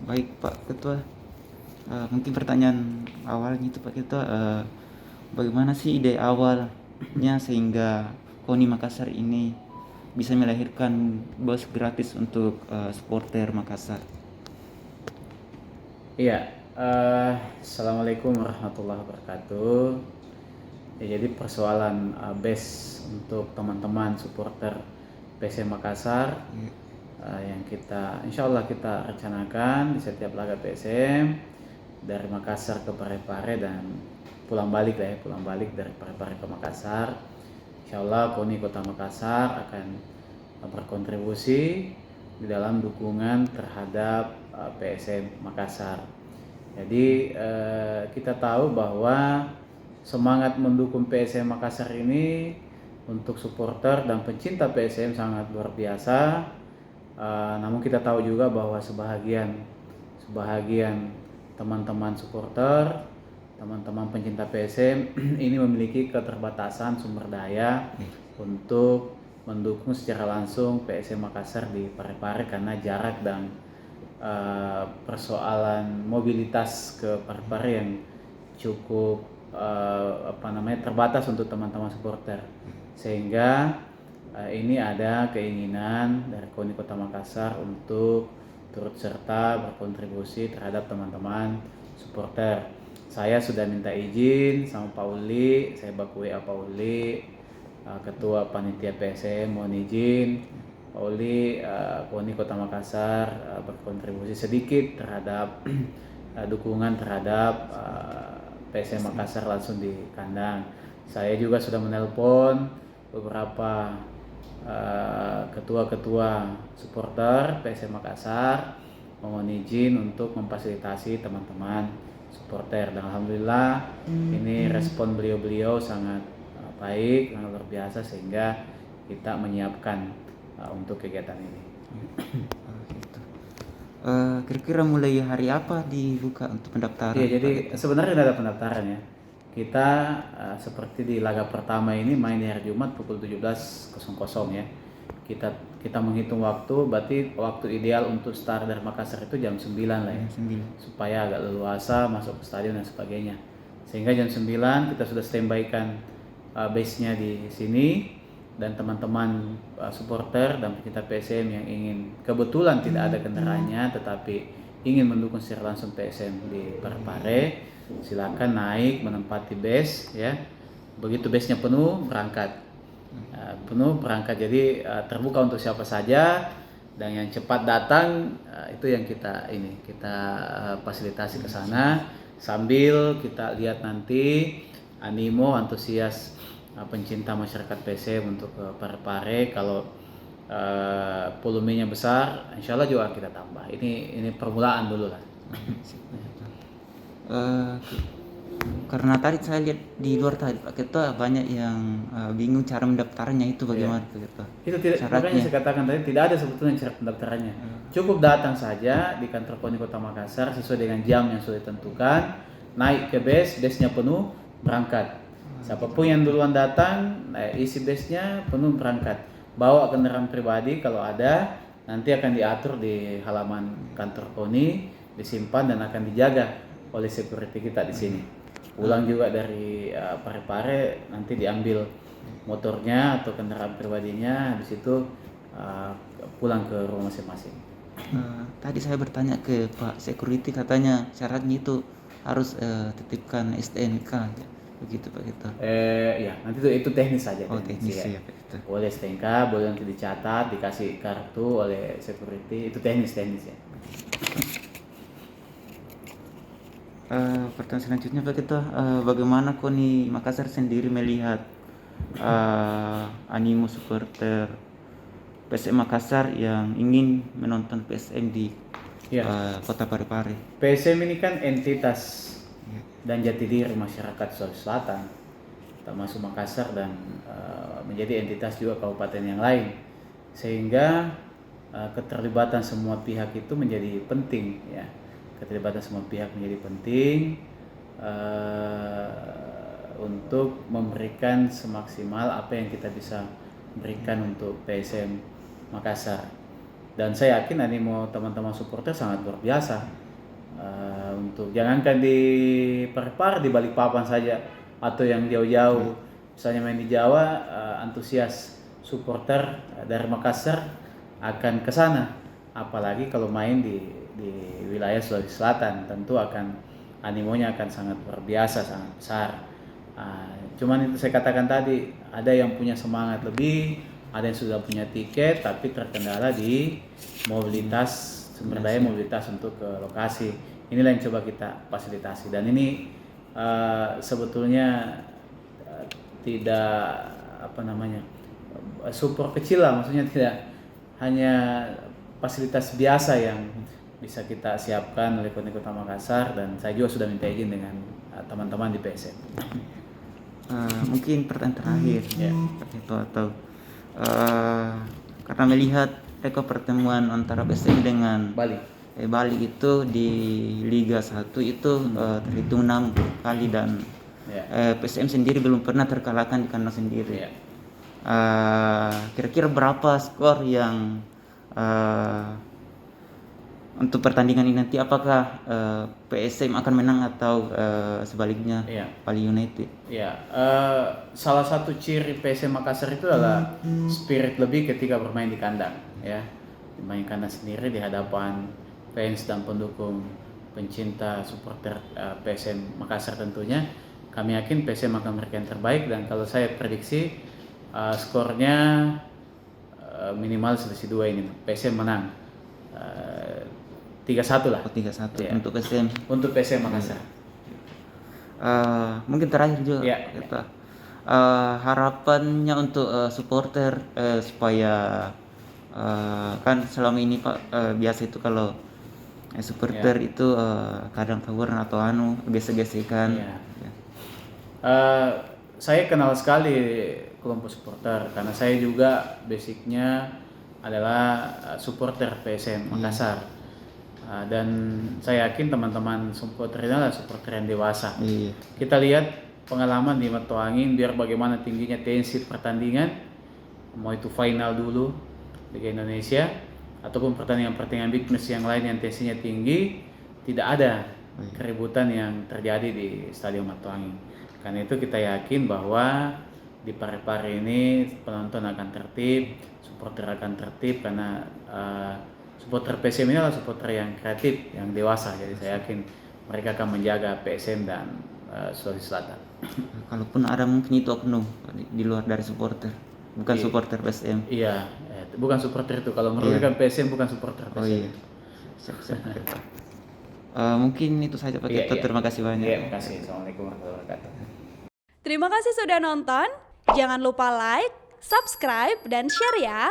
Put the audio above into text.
Baik Pak Ketua. Mungkin pertanyaan awalnya itu Pak Ketua, bagaimana sih ide awalnya sehingga KONI Makassar ini bisa melahirkan bus gratis untuk supporter Makassar? Iya, Assalamualaikum warahmatullahi wabarakatuh. Ya, jadi persoalan base untuk teman-teman supporter PSM Makassar Ya, yang insya Allah kita rencanakan di setiap laga PSM dari Makassar ke Parepare dan pulang balik pulang balik dari Parepare ke Makassar. Insya Allah KONI Kota Makassar akan berkontribusi di dalam dukungan terhadap PSM Makassar. Jadi kita tahu bahwa semangat mendukung PSM Makassar ini untuk supporter dan pencinta PSM sangat luar biasa. Namun kita tahu juga bahwa sebahagian teman-teman supporter, teman-teman pencinta PSM ini memiliki keterbatasan sumber daya untuk mendukung secara langsung PSM Makassar di Parepare karena jarak dan persoalan mobilitas ke Parepare yang cukup terbatas untuk teman-teman supporter, sehingga ini ada keinginan dari KONI Kota Makassar untuk turut serta berkontribusi terhadap teman-teman supporter. Saya sudah minta izin sama Pak Uli, saya baku WA Pak Uli, Ketua Panitia PSM, mohon izin Pak Uli, KONI Kota Makassar berkontribusi sedikit terhadap dukungan terhadap PSM Makassar langsung di kandang. Saya juga sudah menelpon beberapa ketua-ketua supporter PSM Makassar, mohon izin untuk memfasilitasi teman-teman supporter, dan alhamdulillah ini respon beliau-beliau sangat baik, sangat luar biasa, sehingga kita menyiapkan untuk kegiatan ini. gitu. Kira-kira mulai hari apa dibuka untuk pendaftaran? Iya, jadi Pak Ketua? sebenarnya tidak ada pendaftaran ya. Kita seperti di laga pertama ini main di hari Jumat pukul 17.00 ya. Kita menghitung waktu, berarti waktu ideal untuk start dari Makassar itu jam 9 lah ya. Jam 9. Supaya agak leluasa masuk ke stadion dan sebagainya. Sehingga jam 9 kita sudah standby-kan base-nya di sini, dan teman-teman supporter dan pecinta PSM yang ingin kebetulan tidak ada kendaraannya tetapi ingin mendukung secara langsung PSM di Parepare, silakan naik menempati base ya. Begitu base-nya penuh berangkat. Jadi terbuka untuk siapa saja, dan yang cepat datang itu yang kita fasilitasi ke sana, sambil kita lihat nanti animo antusias pencinta masyarakat PSM untuk Parepare. Kalau volumenya besar, insya Allah juga kita tambah. Ini permulaan dulu lah. Karena tadi saya lihat di luar tadi Pak Ketua banyak yang bingung cara mendaftarnya, itu bagaimana Pak Ketua? Itu tidak, makanya saya katakan tadi tidak ada sebetulnya cara pendaftarannya. Cukup datang saja di kantor KONI Kota Makassar sesuai dengan jam yang sudah ditentukan, naik ke base-nya penuh, berangkat. Siapapun yang duluan datang, isi base-nya penuh, berangkat. Bawa kendaraan pribadi kalau ada, nanti akan diatur di halaman kantor KONI, disimpan dan akan dijaga oleh security kita di sini. Pulang juga dari Parepare, nanti diambil motornya atau kendaraan pribadinya, habis itu pulang ke rumah masing-masing. Tadi saya bertanya ke Pak Security, katanya syaratnya itu harus titipkan STNK, begitu Pak Ketua. Ya nanti itu teknis saja. Teknis ya Pak Ketua. Boleh STNK, boleh nanti dicatat, dikasih kartu oleh security, itu teknis ya. Pertanyaan selanjutnya Pak Ketua, bagaimana KONI Makassar sendiri melihat animo supporter PSM Makassar yang ingin menonton PSM di Kota Parepare? PSM ini kan entitas dan jati diri masyarakat Sulawesi Selatan, termasuk Makassar, dan menjadi entitas juga kabupaten yang lain, sehingga keterlibatan semua pihak itu menjadi penting ya. Keterlibatan semua pihak menjadi penting untuk memberikan semaksimal apa yang kita bisa berikan untuk PSM Makassar. Dan saya yakin animo teman-teman supporter sangat luar biasa. Untuk jangankan di Parepare, di Balikpapan saja atau yang jauh-jauh, misalnya main di Jawa, antusias supporter dari Makassar akan ke sana. Apalagi kalau main di wilayah Sulawesi Selatan, tentu akan animonya akan sangat luar biasa, sangat besar. Cuman itu saya katakan tadi, ada yang punya semangat lebih, ada yang sudah punya tiket, tapi terkendala di mobilitas, sumber daya mobilitas untuk ke lokasi. Inilah yang coba kita fasilitasi, dan ini sebetulnya tidak support kecil lah, maksudnya tidak hanya fasilitas biasa yang bisa kita siapkan oleh Kota Makassar, dan saya juga sudah minta izin dengan teman-teman di PSM. Mungkin pertanyaan terakhir seperti itu, atau karena melihat pertemuan antara PSM dengan Bali itu di Liga 1 itu terhitung 6 kali, dan PSM sendiri belum pernah terkalahkan di kandang sendiri. Kira-kira berapa skor yang untuk pertandingan ini nanti, apakah PSM akan menang atau sebaliknya Bali United? Salah satu ciri PSM Makassar itu adalah spirit lebih ketika bermain di kandang, ya. Bermain kandang sendiri di hadapan fans dan pendukung, pencinta supporter PSM Makassar tentunya. Kami yakin PSM akan memberikan yang terbaik, dan kalau saya prediksi skornya minimal selisih 2 ini PSM menang 3-1 lah. 3-1 untuk PSM. Untuk PSM Makassar. Mungkin terakhir juga kita harapannya untuk supporter supaya kan selama ini Pak, biasa itu kalau supporter itu kadang tawuran atau gesek-gesekan. Saya kenal sekali kelompok supporter karena saya juga basicnya adalah supporter PSM Makassar. Dan saya yakin teman-teman supporter ini adalah supporter yang dewasa. Kita lihat pengalaman di Matoangin, biar bagaimana tingginya tensi pertandingan, mau itu final dulu Liga Indonesia ataupun pertandingan-pertandingan big match yang lain yang tensinya tinggi, tidak ada keributan yang terjadi di Stadion Matoangin. Karena itu kita yakin bahwa di Parepare ini penonton akan tertib, supporter akan tertib, karena supporter PSM ini adalah supporter yang kreatif, yang dewasa. Jadi saya yakin mereka akan menjaga PSM dan Sulawesi Selatan. Kalaupun ada mungkin itu oknum di luar dari supporter, bukan supporter PSM. Iya, bukan supporter itu. Kalau merugikan PSM bukan supporter PSM. Mungkin itu saja Pak Ketua. Terima kasih banyak. Terima kasih. Assalamualaikum warahmatullahi wabarakatuh. Terima kasih sudah nonton. Jangan lupa like, subscribe, dan share ya.